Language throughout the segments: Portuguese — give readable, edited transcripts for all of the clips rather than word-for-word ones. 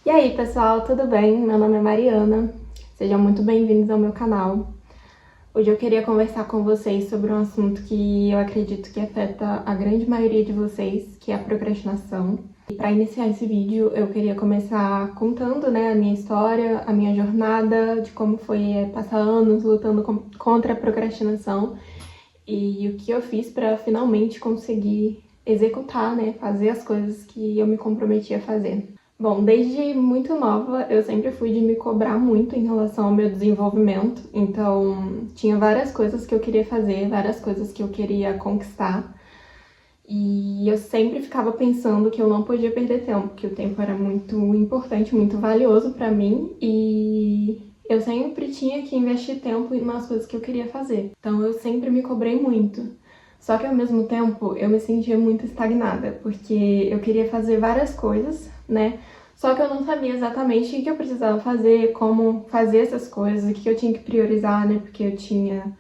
E aí, pessoal, tudo bem? Meu nome é Mariana. Sejam muito bem-vindos ao meu canal. Hoje eu queria conversar com vocês sobre um assunto que eu acredito que afeta a grande maioria de vocês, que é a procrastinação. E para iniciar esse vídeo, eu queria começar contando, a minha história, a minha jornada, de como foi passar anos lutando contra a procrastinação e o que eu fiz para finalmente conseguir executar, fazer as coisas que eu me comprometi a fazer. Bom, desde muito nova eu sempre fui de me cobrar muito em relação ao meu desenvolvimento, então tinha várias coisas que eu queria fazer, várias coisas que eu queria conquistar, e eu sempre ficava pensando que eu não podia perder tempo, que o tempo era muito importante, muito valioso para mim, e eu sempre tinha que investir tempo nas coisas que eu queria fazer. Então eu sempre me cobrei muito. Só que ao mesmo tempo eu me sentia muito estagnada, porque eu queria fazer várias coisas, Só que eu não sabia exatamente o que eu precisava fazer, como fazer essas coisas, o que eu tinha que priorizar, Porque eu tinha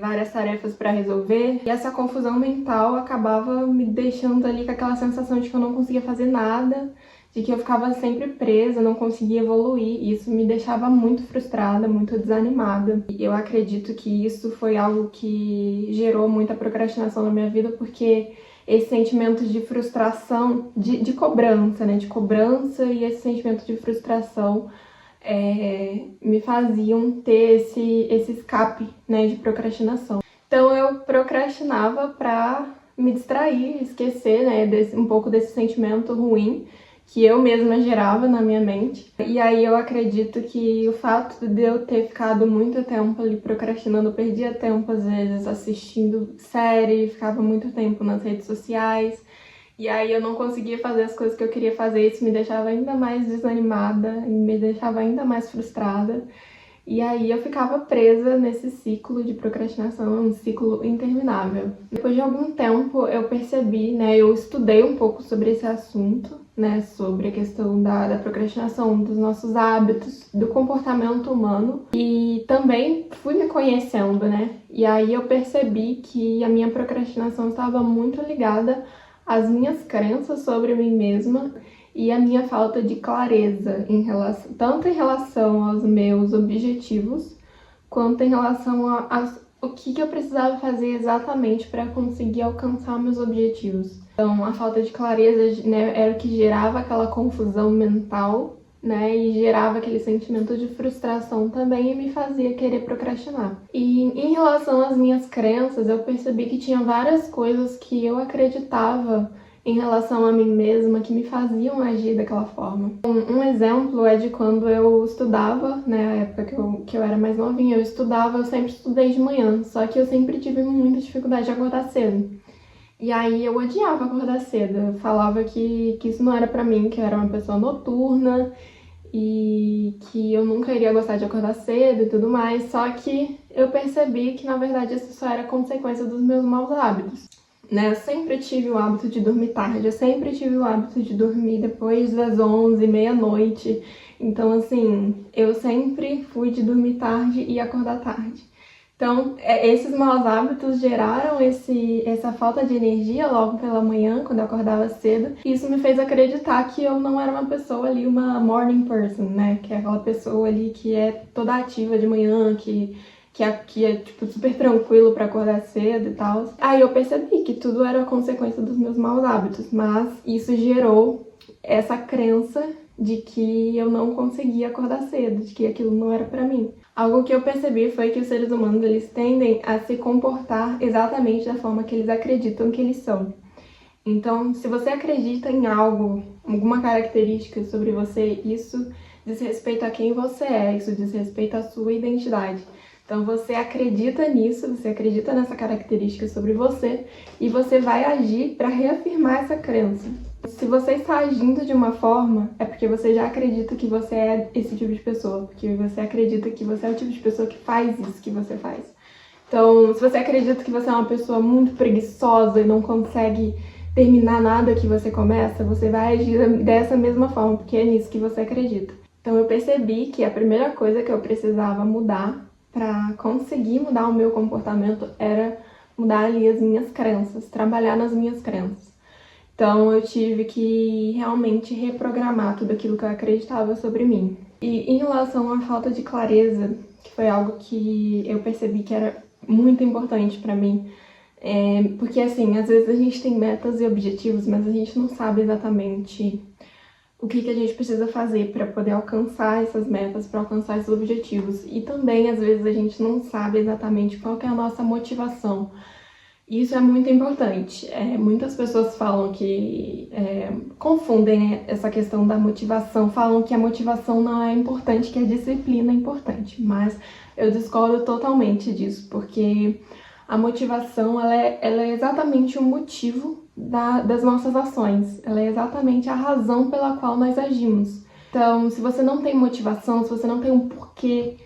várias tarefas para resolver. E essa confusão mental acabava me deixando ali com aquela sensação de que eu não conseguia fazer nada, de que eu ficava sempre presa, não conseguia evoluir. E isso me deixava muito frustrada, muito desanimada. E eu acredito que isso foi algo que gerou muita procrastinação na minha vida, porque esse sentimento de frustração, de cobrança, De cobrança e esse sentimento de frustração me faziam ter esse escape, de procrastinação. Então eu procrastinava para me distrair, esquecer, um pouco desse sentimento ruim que eu mesma gerava na minha mente. E aí eu acredito que o fato de eu ter ficado muito tempo ali procrastinando, eu perdia tempo às vezes assistindo série, ficava muito tempo nas redes sociais, e aí eu não conseguia fazer as coisas que eu queria fazer, isso me deixava ainda mais desanimada, me deixava ainda mais frustrada. E aí eu ficava presa nesse ciclo de procrastinação, um ciclo interminável. Depois de algum tempo eu percebi, eu estudei um pouco sobre esse assunto, sobre a questão da procrastinação, dos nossos hábitos, do comportamento humano, e também fui me conhecendo, E aí eu percebi que a minha procrastinação estava muito ligada às minhas crenças sobre mim mesma e a minha falta de clareza tanto em relação aos meus objetivos, quanto em relação o que eu precisava fazer exatamente para conseguir alcançar meus objetivos. Então, a falta de clareza, era o que gerava aquela confusão mental, e gerava aquele sentimento de frustração também e me fazia querer procrastinar. E em relação às minhas crenças, eu percebi que tinha várias coisas que eu acreditava em relação a mim mesma que me faziam agir daquela forma. Um exemplo é de quando eu estudava, a época que eu era mais novinha, eu sempre estudei de manhã, só que eu sempre tive muita dificuldade de acordar cedo. E aí eu odiava acordar cedo, eu falava que isso não era pra mim, que eu era uma pessoa noturna e que eu nunca iria gostar de acordar cedo e tudo mais, só que eu percebi que na verdade isso só era consequência dos meus maus hábitos. Eu sempre tive o hábito de dormir tarde, eu sempre tive o hábito de dormir depois das 11, meia-noite. Então, assim, eu sempre fui de dormir tarde e acordar tarde. Então, esses maus hábitos geraram essa falta de energia logo pela manhã, quando eu acordava cedo. E isso me fez acreditar que eu não era uma pessoa ali, uma morning person, Que é aquela pessoa ali que é toda ativa de manhã, que é tipo, super tranquilo pra acordar cedo e tal. Aí eu percebi que tudo era consequência dos meus maus hábitos, mas isso gerou essa crença de que eu não conseguia acordar cedo, de que aquilo não era pra mim. Algo que eu percebi foi que os seres humanos, eles tendem a se comportar exatamente da forma que eles acreditam que eles são. Então, se você acredita em algo, alguma característica sobre você, isso diz respeito a quem você é, isso diz respeito à sua identidade. Então você acredita nisso, você acredita nessa característica sobre você e você vai agir para reafirmar essa crença. Se você está agindo de uma forma, é porque você já acredita que você é esse tipo de pessoa, porque você acredita que você é o tipo de pessoa que faz isso que você faz. Então, se você acredita que você é uma pessoa muito preguiçosa e não consegue terminar nada que você começa, você vai agir dessa mesma forma, porque é nisso que você acredita. Então eu percebi que a primeira coisa que eu precisava mudar para conseguir mudar o meu comportamento era mudar ali as minhas crenças, trabalhar nas minhas crenças. Então eu tive que realmente reprogramar tudo aquilo que eu acreditava sobre mim. E em relação à falta de clareza, que foi algo que eu percebi que era muito importante pra mim, porque assim, às vezes a gente tem metas e objetivos, mas a gente não sabe exatamente o que a gente precisa fazer para poder alcançar essas metas, para alcançar esses objetivos. E também, às vezes, a gente não sabe exatamente qual que é a nossa motivação. E isso é muito importante. Muitas pessoas falam que confundem, né, essa questão da motivação, falam que a motivação não é importante, que a disciplina é importante, mas eu discordo totalmente disso, porque a motivação ela é exatamente o motivo das nossas ações, ela é exatamente a razão pela qual nós agimos. Então, se você não tem motivação, se você não tem um porquê,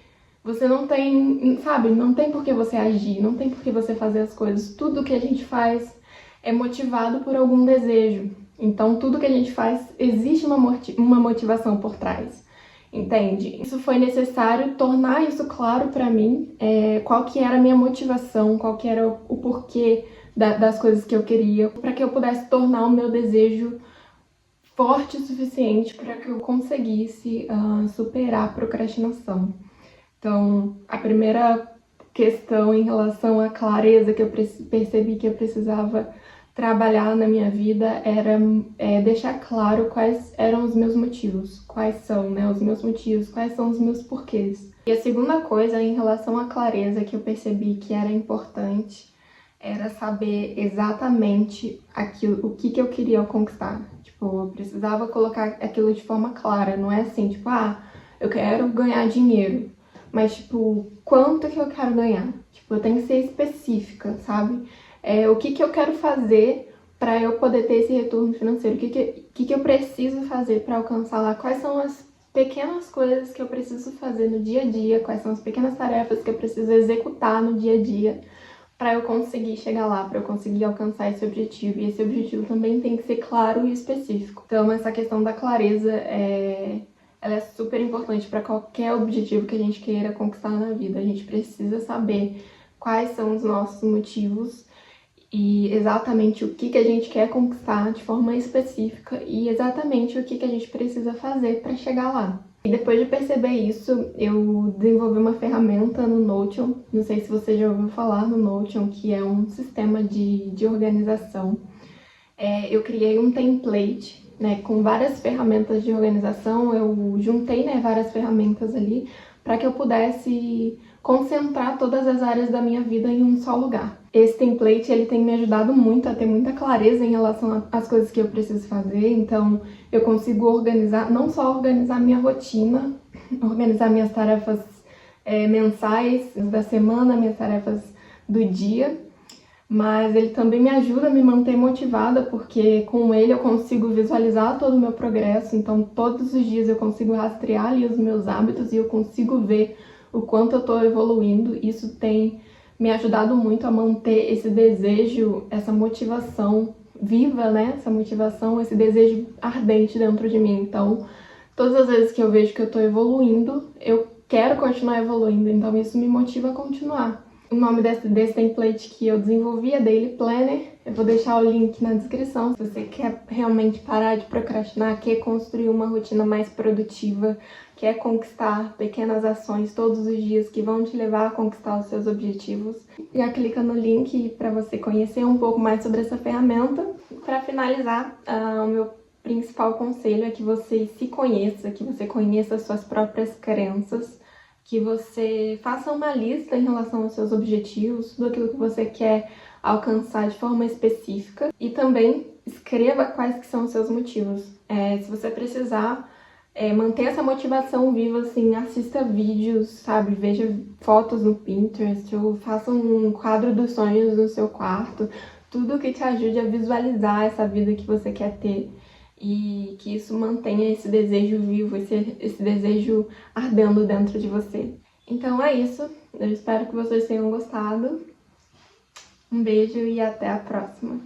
você não tem, sabe, não tem por que você agir, não tem por que você fazer as coisas. Tudo que a gente faz é motivado por algum desejo. Então, tudo que a gente faz, existe uma motivação por trás, entende? Isso foi necessário tornar isso claro pra mim, qual que era a minha motivação, qual que era o porquê das coisas que eu queria, para que eu pudesse tornar o meu desejo forte o suficiente para que eu conseguisse superar a procrastinação. Então, a primeira questão em relação à clareza que eu percebi que eu precisava trabalhar na minha vida era deixar claro quais eram os meus motivos, quais são, né, os meus motivos, quais são os meus porquês. E a segunda coisa em relação à clareza que eu percebi que era importante era saber exatamente o que eu queria conquistar. Tipo, eu precisava colocar aquilo de forma clara, não é assim, tipo, eu quero ganhar dinheiro. Mas, tipo, quanto que eu quero ganhar? Tipo, eu tenho que ser específica, sabe? O que eu quero fazer para eu poder ter esse retorno financeiro? O que eu preciso fazer para alcançar lá? Quais são as pequenas coisas que eu preciso fazer no dia a dia? Quais são as pequenas tarefas que eu preciso executar no dia a dia para eu conseguir chegar lá, para eu conseguir alcançar esse objetivo? E esse objetivo também tem que ser claro e específico. Então, essa questão da clareza ela é super importante para qualquer objetivo que a gente queira conquistar na vida. A gente precisa saber quais são os nossos motivos e exatamente o que a gente quer conquistar de forma específica e exatamente o que a gente precisa fazer para chegar lá. E depois de perceber isso, eu desenvolvi uma ferramenta no Notion. Não sei se você já ouviu falar no Notion, que é um sistema de organização. Eu criei um template, né, com várias ferramentas de organização. Eu juntei, né, várias ferramentas ali para que eu pudesse concentrar todas as áreas da minha vida em um só lugar. Esse template ele tem me ajudado muito a ter muita clareza em relação às coisas que eu preciso fazer. Então eu consigo organizar, não só organizar minha rotina, organizar minhas tarefas mensais da semana, minhas tarefas do dia, mas ele também me ajuda a me manter motivada, porque com ele eu consigo visualizar todo o meu progresso. Então todos os dias eu consigo rastrear ali os meus hábitos e eu consigo ver o quanto eu estou evoluindo. Isso tem me ajudado muito a manter esse desejo, essa motivação viva, né? Essa motivação, esse desejo ardente dentro de mim. Então, todas as vezes que eu vejo que eu estou evoluindo, eu quero continuar evoluindo. Então, isso me motiva a continuar. O nome desse template que eu desenvolvi é Daily Planner. Eu vou deixar o link na descrição. Se você quer realmente parar de procrastinar, quer construir uma rotina mais produtiva, quer conquistar pequenas ações todos os dias que vão te levar a conquistar os seus objetivos, já clica no link para você conhecer um pouco mais sobre essa ferramenta. Para finalizar, o meu principal conselho é que você se conheça, que você conheça as suas próprias crenças, que você faça uma lista em relação aos seus objetivos, tudo aquilo que você quer alcançar de forma específica, e também escreva quais que são os seus motivos. Se você precisar manter essa motivação viva, assim, assista vídeos, sabe? Veja fotos no Pinterest ou faça um quadro dos sonhos no seu quarto, tudo que te ajude a visualizar essa vida que você quer ter. E que isso mantenha esse desejo vivo, esse desejo ardendo dentro de você. Então é isso, eu espero que vocês tenham gostado. Um beijo e até a próxima!